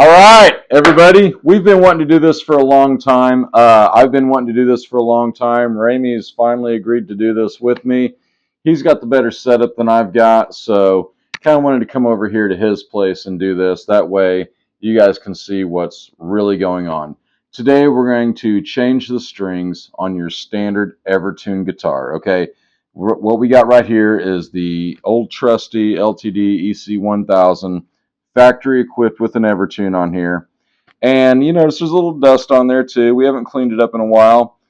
All right, everybody. We've been wanting to do this for a long time. I've been wanting to do this for a long time. Ramey's finally agreed to do this with me. He's got the better setup than I've got, so kind of wanted to come over here to his place and do this. That way, you guys can see what's really going on. Today, we're going to change the strings on your standard Evertune guitar. Okay, what we got right here is the old trusty LTD EC1000. Factory equipped with an Evertune on here. And you notice there's a little dust on there too. We haven't cleaned it up in a while.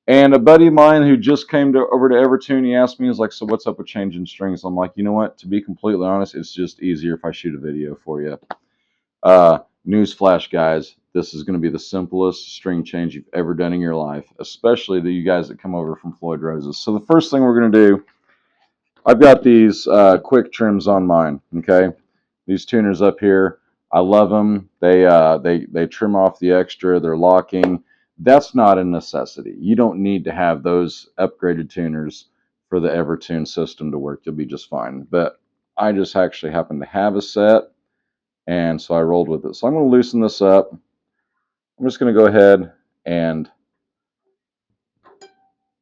And a buddy of mine who just came over to Evertune, he asked me, he's like, so what's up with changing strings? I'm like, you know what? To be completely honest, it's just easier if I shoot a video for you. Newsflash, guys, this is going to be the simplest string change you've ever done in your life, especially you guys that come over from Floyd Roses. So the first thing we're going to do, I've got these quick trims on mine, okay? These tuners up here, I love them. They trim off the extra. They're locking. That's not a necessity. You don't need to have those upgraded tuners for the Evertune system to work. You'll be just fine. But I just actually happen to have a set, and so I rolled with it. So I'm going to loosen this up. I'm just going to go ahead and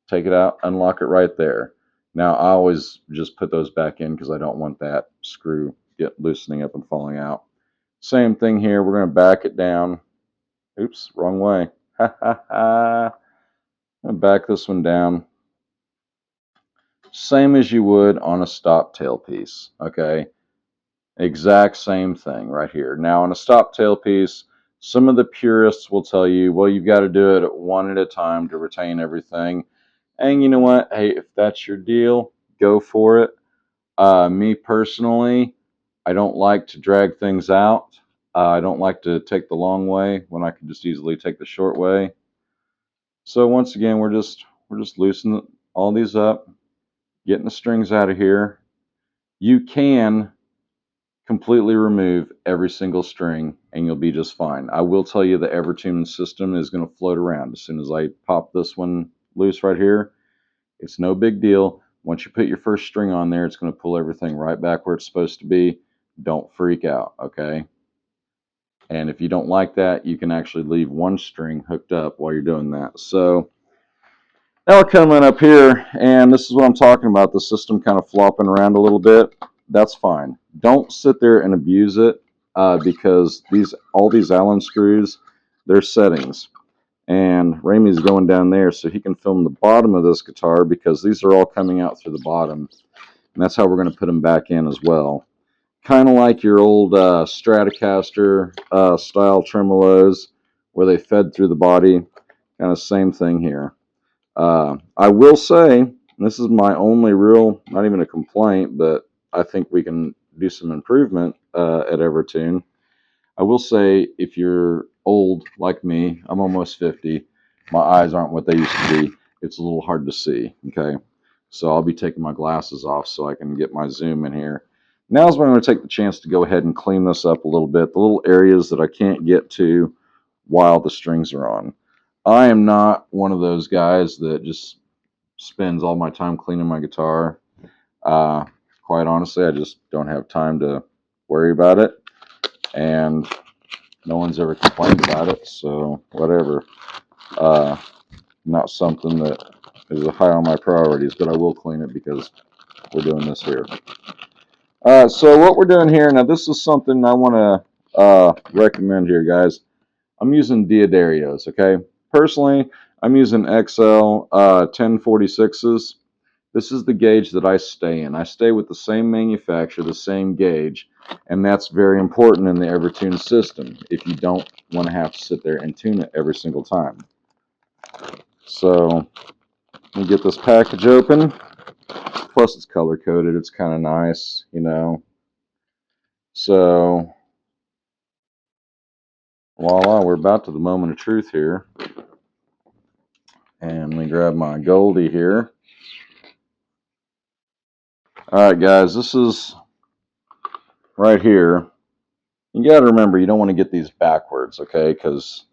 take it out, unlock it right there. Now, I always just put those back in because I don't want that screw loosening up and falling out. Same thing here. We're going to back it down. Oops, wrong way. Ha ha ha. I'm going to back this one down. Same as you would on a stop tailpiece. Okay. Exact same thing right here. Now, on a stop tailpiece, some of the purists will tell you, well, you've got to do it one at a time to retain everything. And you know what? Hey, if that's your deal, go for it. Me personally, I don't like to drag things out. I don't like to take the long way when I can just easily take the short way. So once again, we're just loosening all these up, getting the strings out of here. You can completely remove every single string and you'll be just fine. I will tell you the Evertune system is going to float around. As soon as I pop this one loose right here, it's no big deal. Once you put your first string on there, it's going to pull everything right back where it's supposed to be. Don't freak out, okay? And if you don't like that, you can actually leave one string hooked up while you're doing that. So now we're coming up here, and this is what I'm talking about, the system kind of flopping around a little bit. That's fine. Don't sit there and abuse it because all these Allen screws, they're settings. And Ramey's going down there so he can film the bottom of this guitar because these are all coming out through the bottom. And that's how we're going to put them back in as well. Kind of like your old Stratocaster style tremolos where they fed through the body. Kind of same thing here. I will say, this is my only real, not even a complaint, but I think we can do some improvement at Evertune. I will say, if you're old like me, I'm almost 50, my eyes aren't what they used to be. It's a little hard to see, okay? So I'll be taking my glasses off so I can get my zoom in here. Now's when I'm going to take the chance to go ahead and clean this up a little bit. The little areas that I can't get to while the strings are on. I am not one of those guys that just spends all my time cleaning my guitar. Quite honestly, I just don't have time to worry about it. And no one's ever complained about it, so whatever. Not something that is high on my priorities, but I will clean it because we're doing this here. So what we're doing here, now this is something I want to recommend here, guys. I'm using Diodario's, okay? Personally, I'm using XL 1046s. This is the gauge that I stay in. I stay with the same manufacturer, the same gauge, and that's very important in the Evertune system if you don't want to have to sit there and tune it every single time. So, let me get this package open. Plus, it's color-coded. It's kind of nice, you know. So, voila, we're about to the moment of truth here. And let me grab my Goldie here. Alright guys, this is right here. You got to remember, you don't want to get these backwards, okay? Because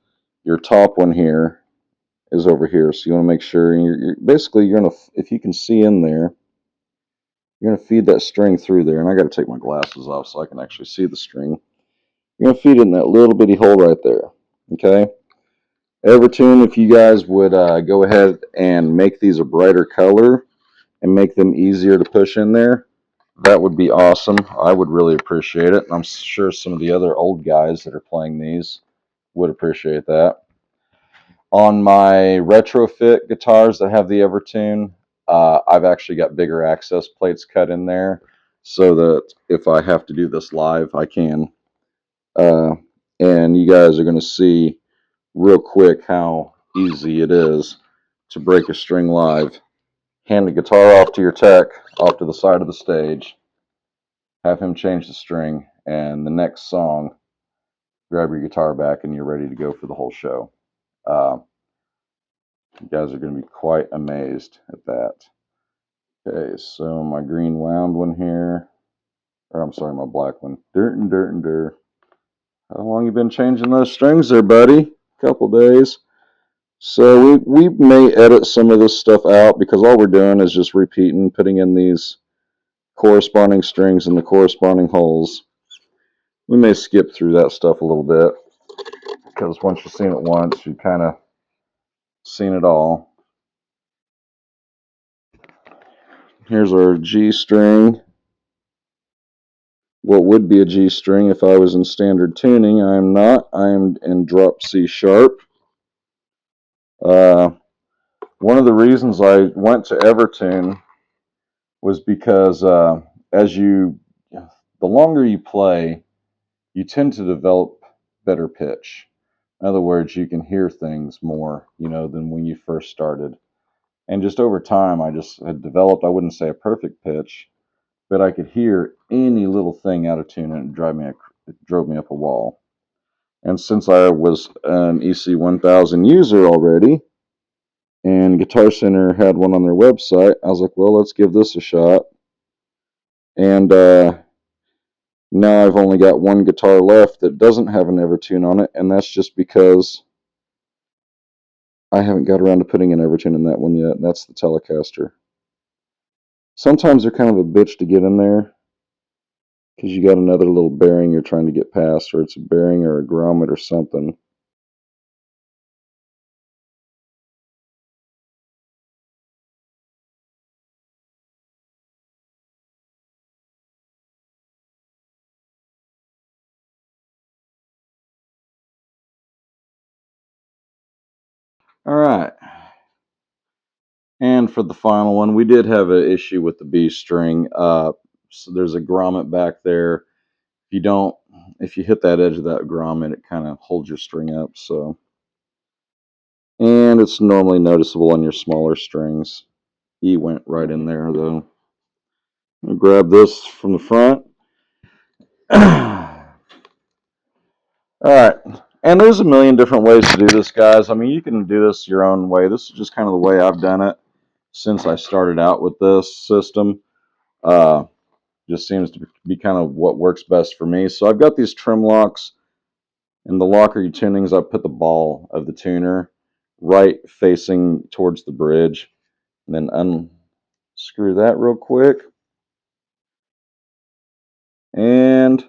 your top one here is over here. So you want to make sure, basically, you're going to, if you can see in there, you're going to feed that string through there. And I got to take my glasses off so I can actually see the string. You're going to feed it in that little bitty hole right there. Okay? Evertune, if you guys would go ahead and make these a brighter color and make them easier to push in there, that would be awesome. I would really appreciate it. I'm sure some of the other old guys that are playing these would appreciate that. On my retrofit guitars that have the Evertune, I've actually got bigger access plates cut in there so that if I have to do this live, I can. And you guys are going to see real quick how easy it is to break a string live. Hand the guitar off to your tech, off to the side of the stage, have him change the string, and the next song, grab your guitar back and you're ready to go for the whole show. You guys are going to be quite amazed at that. Okay, so my green wound one here, or I'm sorry, my black one. Dirt and dirt and dirt. How long you been changing those strings there, buddy? Couple days. So we may edit some of this stuff out because all we're doing is just repeating, putting in these corresponding strings in the corresponding holes. We may skip through that stuff a little bit because once you've seen it once, you've kind of seen it all. Here's our G string. What would be a G string if I was in standard tuning. I am not. I am in drop C sharp. One of the reasons I went to Evertune was because the longer you play, you tend to develop better pitch. In other words, you can hear things more, than when you first started. And just over time, I just had developed, I wouldn't say a perfect pitch, but I could hear any little thing out of tune and it drove me up a wall. And since I was an EC1000 user already, and Guitar Center had one on their website, I was like, well, let's give this a shot. And now I've only got one guitar left that doesn't have an Evertune on it, and that's just because I haven't got around to putting an Evertune in that one yet, and that's the Telecaster. Sometimes they're kind of a bitch to get in there because you got another little bearing you're trying to get past, or it's a bearing or a grommet or something. All right. And for the final one, we did have an issue with the B string. So there's a grommet back there. If you hit that edge of that grommet, it kind of holds your string up. And it's normally noticeable on your smaller strings. E went right in there though. I'll grab this from the front. All right. And there's a million different ways to do this, guys. I mean, you can do this your own way. This is just kind of the way I've done it since I started out with this system. Just seems to be kind of what works best for me. So I've got these trim locks. In the locker tunings, I put the ball of the tuner right facing towards the bridge. And then unscrew that real quick. And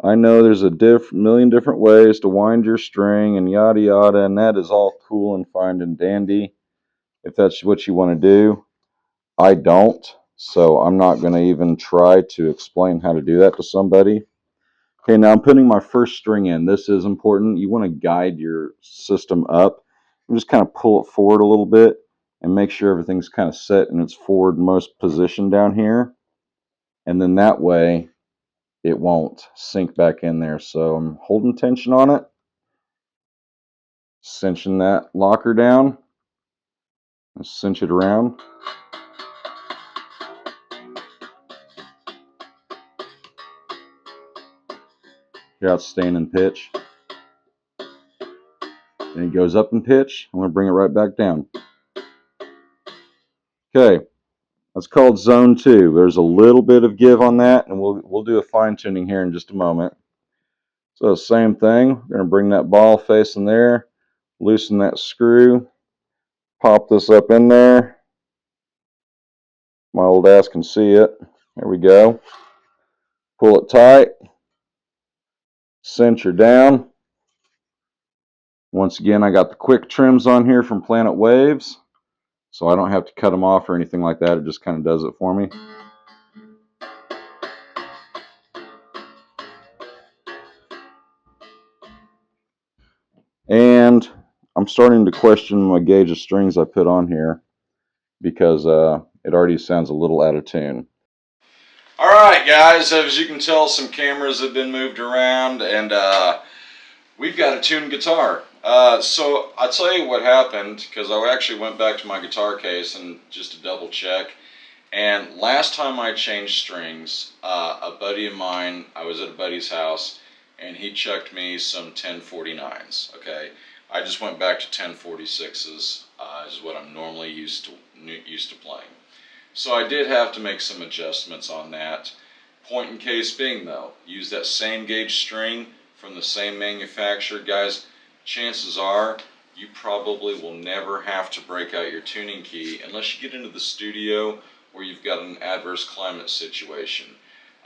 I know there's a million different ways to wind your string and yada yada, and that is all cool and fine and dandy if that's what you want to do. I don't, so I'm not going to even try to explain how to do that to somebody. Okay, now I'm putting my first string in. This is important. You want to guide your system up. And just kind of pull it forward a little bit and make sure everything's kind of set in its forward-most position down here. And then that way it won't sink back in there. So I'm holding tension on it, cinching that locker down, and cinch it around. Here it's staying in pitch. And it goes up in pitch. I'm going to bring it right back down. Okay, that's called zone 2. There's a little bit of give on that, and we'll do a fine tuning here in just a moment. So same thing. We're going to bring that ball facing there, loosen that screw, pop this up in there. My old ass can see it. There we go. Pull it tight. Center down. Once again, I got the quick trims on here from Planet Waves, so I don't have to cut them off or anything like that. It just kind of does it for me. And I'm starting to question my gauge of strings I put on here because it already sounds a little out of tune. Alright guys, as you can tell, some cameras have been moved around, and we've got a tuned guitar. So I'll tell you what happened, because I actually went back to my guitar case and just to double check. And last time I changed strings, a buddy of mine, I was at a buddy's house, and he chucked me some 1049s. Okay, I just went back to 1046s, is what I'm normally used to playing. So I did have to make some adjustments on that. Point in case being though, use that same gauge string from the same manufacturer. Guys, chances are you probably will never have to break out your tuning key unless you get into the studio where you've got an adverse climate situation.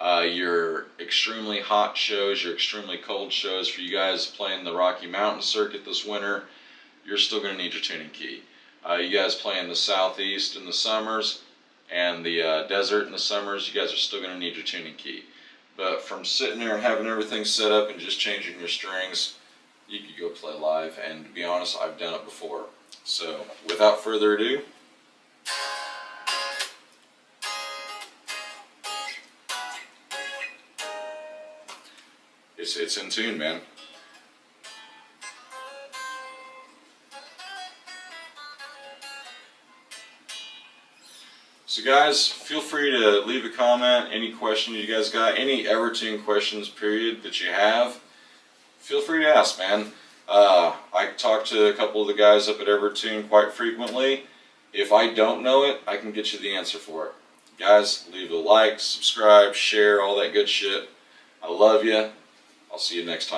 Your extremely hot shows, your extremely cold shows, for you guys playing the Rocky Mountain circuit this winter, you're still going to need your tuning key. You guys play in the southeast in the summers and the desert in the summers, you guys are still going to need your tuning key. But from sitting there and having everything set up and just changing your strings, you could go play live, and to be honest, I've done it before. So without further ado, it's in tune, man. So guys, feel free to leave a comment, any question you guys got, any Evertune questions, period, that you have, feel free to ask, man. I talk to a couple of the guys up at Evertune quite frequently. If I don't know it, I can get you the answer for it. Guys, leave a like, subscribe, share, all that good shit. I love you. I'll see you next time.